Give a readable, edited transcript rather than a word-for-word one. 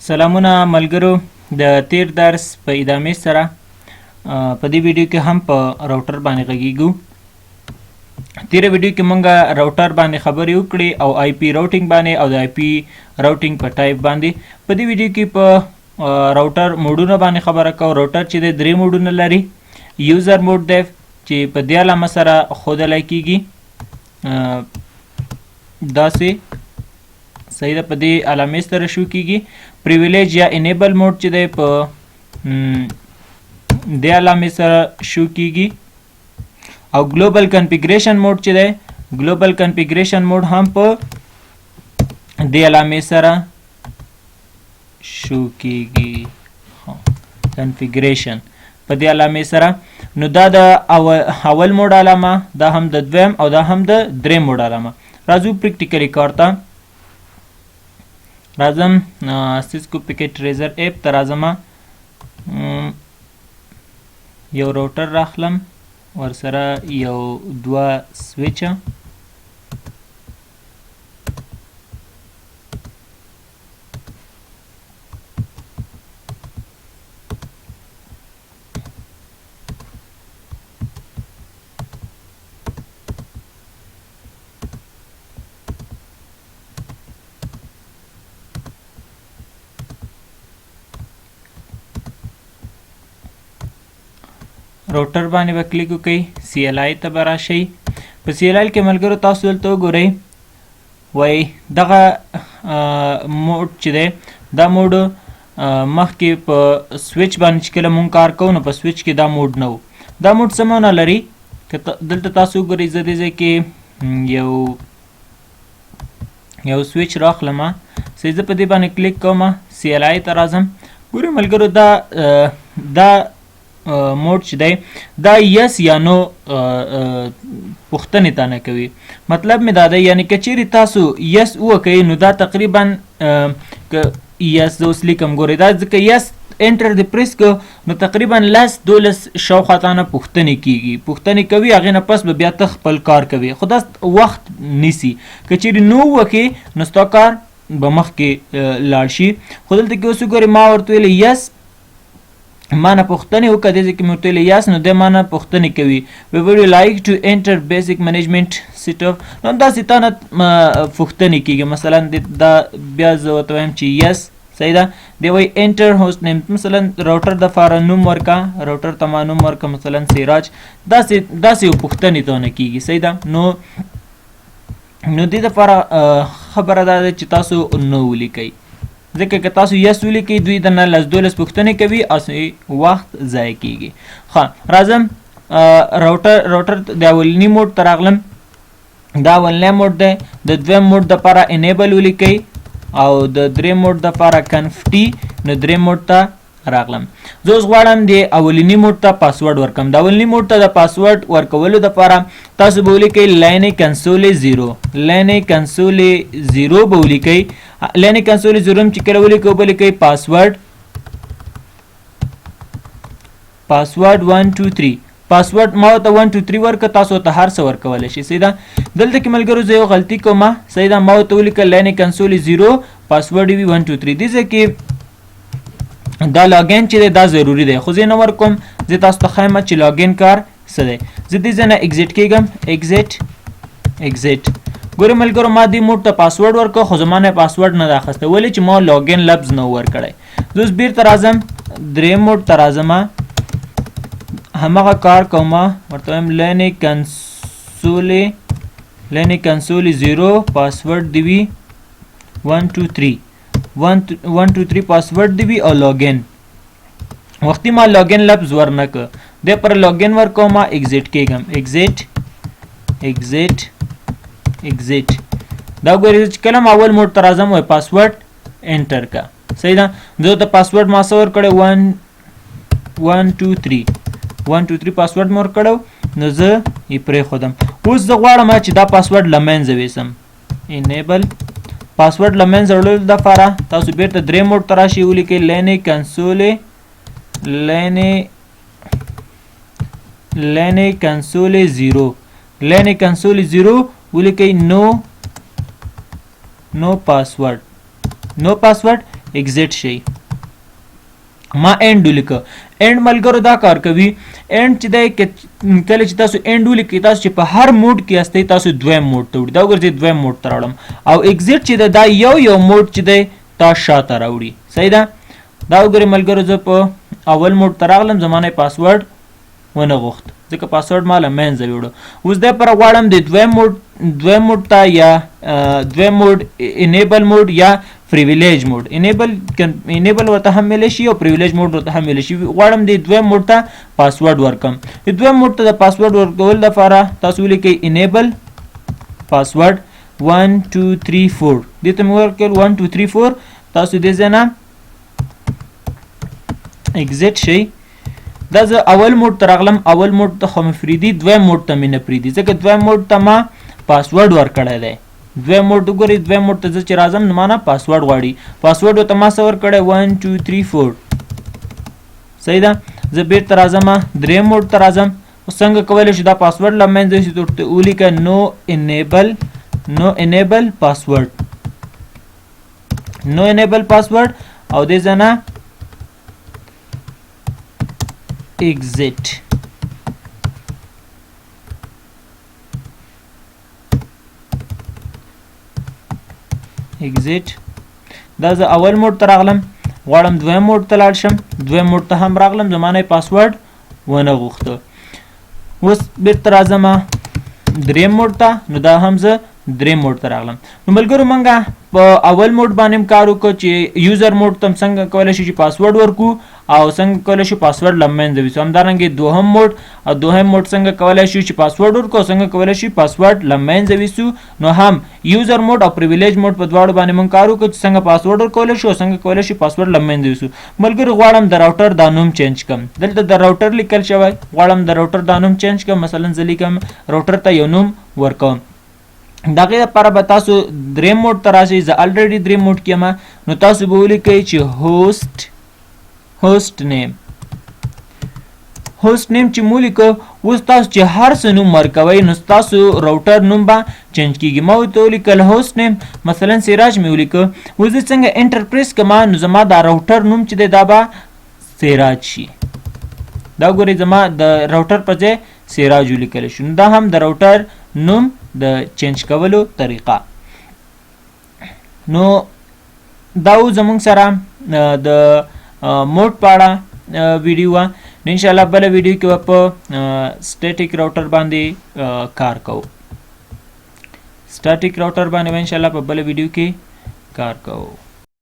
سلامونه ملګرو د تیر درس په ادامه سره په دې ویډیو کې هم په راوټر باندې غږیږو. تیر ویډیو کې مونږه راوټر باندې خبرې وکړې او آی پی راوټینګ باندې او د آی پی راوټینګ په ټایپ باندې. په دې ویډیو کې په راوټر موډونو باندې خبره کوو. راوټر چې د درې موډونه لري. یوزر موډ دی چې په دې علامه سره ښودلی کیږي داسې صحیح ده، په دې علامې سره شو کیږي. پریویلیج یا انیبل موډ چې دی په دې علامې سره شو کیږي. او ګلوبل کنفیګریشن موډ چې دی ګلوبل کنفیګریشن موډ هم په دې علامې سره شو کیږي. کنفیګریشن په دې علامې سره. نو دا د اول موډ علامه، دا هم د دویم او دا هم د دریم موډ علامه. راځو پریکټیکلی کار ته. راځم سیسکو پیکټ ریزر اپ ته راځم، یو راوټر راخلم، ورسره یو دوه سویچه، راوټر باندې به کلیک وکړئ، سی ایل آی ته به راشئ. په سی ایل آی کې ملګرو تاسو دلته وګورئ، وایي دغه موډ چې دی دا موډ مخکې په سویچ باندې چې کله مونږ کار کوو نو په سویچ کې دا موډ نه و. دا موډ څه معنا لري؟ که دلته تاسو وګورئ، زه دې ځای کې یو سویچ راخلم، زه په دې باندې کلیک کوم، سی ایل آی ته راځم. ګورئ ملګرو دا موډ چې دی دا یس یا نو پوښتنې ته نه کوي. مطلب مې دا دی یعنی که چیرې تاسو یس وکئ نو دا تقریبا یس زه اوس لیکم، ګورئ دا ځکه یس انټر د پریس کو نو تقریبا 10-12 شاوخوا نه پوښتنې کیږي، پوښتنې کوي، هغې نه پس به بیا ته خپل کار کوي، خو دا وخت نیسي. که چیرې نو وکئ نو ستا کار به مخکې لاړ شي. خو دلته کې اوس وګورئ ما ورته ویلې یس، ما نه پوښتنې وکړه، دې ځای کې مې ورته ویلې یس، نو دی ما نه پوښتنې کوي. وی وډ یو لایک ټو انټر بیسک منیجمنټ سیټ اف، نو داسې تا نه پوښتنې کیږي. مثلا دا بیا زه ورته وایم چې یس، صحیح ده. دی وایي انټر هوسټ نیم، مثلا راوټر دپاره نوم ورکړه، راوټر ته ما نوم ورکړه مثلا سراج، داسې پوښتنې ته نه کیږي، صحیح ده. نو دې دپاره خبره دا ده چې تاسو نو ولیکئ، ځکه که تاسو یس ولیکئ دوی درنه 10-12 پوښتنې کوي او وخت ضایع کیږي. ښه راځم راوټر د اولني موډ ته راغلم، دا اولنی موډ دی. د دویم موډ دپاره انیبل ولیکئ او د دریم موډ دپاره کنفټي، نو دریم موډ ته راغلم. زه اوس غواړم د اولني موډ ته پاسورډ ورکړم. د اولني موډ ته د پاسورډ ورکولو دپاره تاسو به ولیکئ لین کنسول 0، لین کنسول 0 به ولیکئ. لین کنسول 0 چې کله ولیکئ به لیکئ پاسورډ 1 2 3. پاسورډ ما ته 1 2 3 ورکړه، تاسو ته هر څه ورکولی شئ، صحیح ده. دلته کې ملګرو زه یو غلطي کوم، صحیح ده. ما ورته ولیکل لین کنسول 0 پاسورډ وي 1 2 3. دې ځای کې دا لاګین چې دی دا ضروري دی، خو زه نه ورکوم، زه تاسو ته ښیم چې لاګین کار څه دی. زه دې ځای نه اگزیټ کېږم، اگزیټ. ګورئ ملګرو ما دې موډ ته پاسورډ ورکړ، خو زما نه پاسورډ نه ده اخیستی، ولې چې ما لاګین لفظ نه و ورکړی. زه اوس بیرته راځم دریم موډ ته راځم، همغه کار کوم، ورته وایم لین کنسول 0 پاسورډ دې وي 1 2 3 پاسورډ دی وي او لاګین. وختي ما لاګین لفظ ورنه که، دی پر لاګین ورکوم، ما اگزیټ کېږم، اگزیټ. دا ګورئ چې کله ما اول موډ ته راځم وایي پاسورډ انټر که، صحیح ده. زه ته پاسورډ ما څه ورکړی 1 2 3 پاسورډ مې ورکړی، نو زه یې پرېښودم. اوس زه غواړم چې دا پاسورډ له منځه ویسم، انیبل پاسورډ له منځه وړلو دپاره تاسو بیرته دریم موډ ته راشئ، ولیکئ لین کنسول 0 ولیکئ نو پاسورډ ایگزیټ شي. ما اند ولیکه. اند ملګرو دا کار کوي. اند چې دی کله چې تاسو اند ولیکئ تاسو چې په هر موډ کې یاستئ تاسو دویم موډ ته وړي. دا وګورئ دویم موډ ته راوړم او ایگزیټ چې دی دا یو موډ چې دی تا شاته راوړي. صحیح ده. دا وګورئ ملګرو زه په اول موډ ته راغلم زما نه پاسورډ ونه غوښت ځکه پاسورډ ما له منځه ویوړو. اوس دی پر غواړم د دویم موډ ته یا دویم موډ انیبل موډ یا پریویلیج موډ. انیبل ورته هم ویلی شي او پریویلیج موډ ورته هم ویلی شي. غواړم د دویم موډ ته پاسورډ ورکم. د دویم موډ ته د پاسورډ ورکول لپاره تاسو ولیکئ انیبل پاسورډ 1 2 3 4. دې ته مې ورکړل 1 2 3 4. تاسو دې ځای نه ایگزیټ شئ. دا زه اول موډ ته راغلم. اول موډ ته خو مې پرېږدي دویم موډ ته مې نه پرېږدي ځکه دویم موډ ته ما پاسورډ ورکړی دی. دویم موډ وګورئ دویم موډ ته زه چې راځم نو ما نه پاسورډ غواړي. پاسورډ ورته ما څه ورکړی 1 2 3 4. صحیح ده. زه بیرته راځم دریم موډ ته راځم. اوس څنګه کولی شو دا پاسورډ له منځه یوسي ورته ولیکه نو انیبل پاسورډ او دې ځای نه exit. دا زه اول موډ ته راغلم غواړم دویم موډ ته لاړ شم. دویم موډ ته هم راغلم زما نه پاسورډ ونه غوښته. اوس بیرته راځم دریم موډ ته نو دا هم زه دریم موډ ته راغلم. نو ملګرو موږ په اول موډ باندې کار وکړو چې یوزر موډ ته څنګه کولی شو چې پاسورډ ورکو او څنګه کولی شو پاسورډ له منځه ویسو. همدارنګې دوهم موډ څنګه کولی شو چې پاسورډ ورکو او څنګه کولی شو پاسورډ له منځه ویسو. نو هم یوزر موډ او پریویلیج موډ په دواړو باندې موږ کار وکړو چې څنګه پاسورډ ورکولی شو او څنګه کولی شو پاسورډ له منځه ویسو. ملګرو غواړم د راوټر دا نوم چینج کړم. دلته د راوټر لیکل شوی. غواړم د راوټر دا نوم چینج کړم. مثلا زه لیکم راوټر ته یو نوم ورکوم. د هغې لپاره به تاسو دریم موډ ته راشئ. زه الریډي دریم موډ کې یم. نو تاسو به ولیکئ چې هوسټ نیم چې مو لیکو. اوس تاسو چې هر څه نوم ورکوئ نو ستاسو راوټر نوم به چینج کیږي. ما ورته ولیکل هوسټ نیم مثلا سراج مې ولیکه. اوس زه څنګه انټر پریس کړم نو زما دا راوټر نوم چې دی دا به سراج شي. دا ګورئ زما د راوټر په ځای سراج ولیکلی شو. نو دا هم د راوټر نوم د چینج کولو طریقه. نو دا و زموږ سره د موډ په اړه ویډیو وه. نو انشاءالله بله ویډیو کې به په سټیټیک راوټر باندې کار کوو. انشاءالله په بله ویډیو کې کار کوو.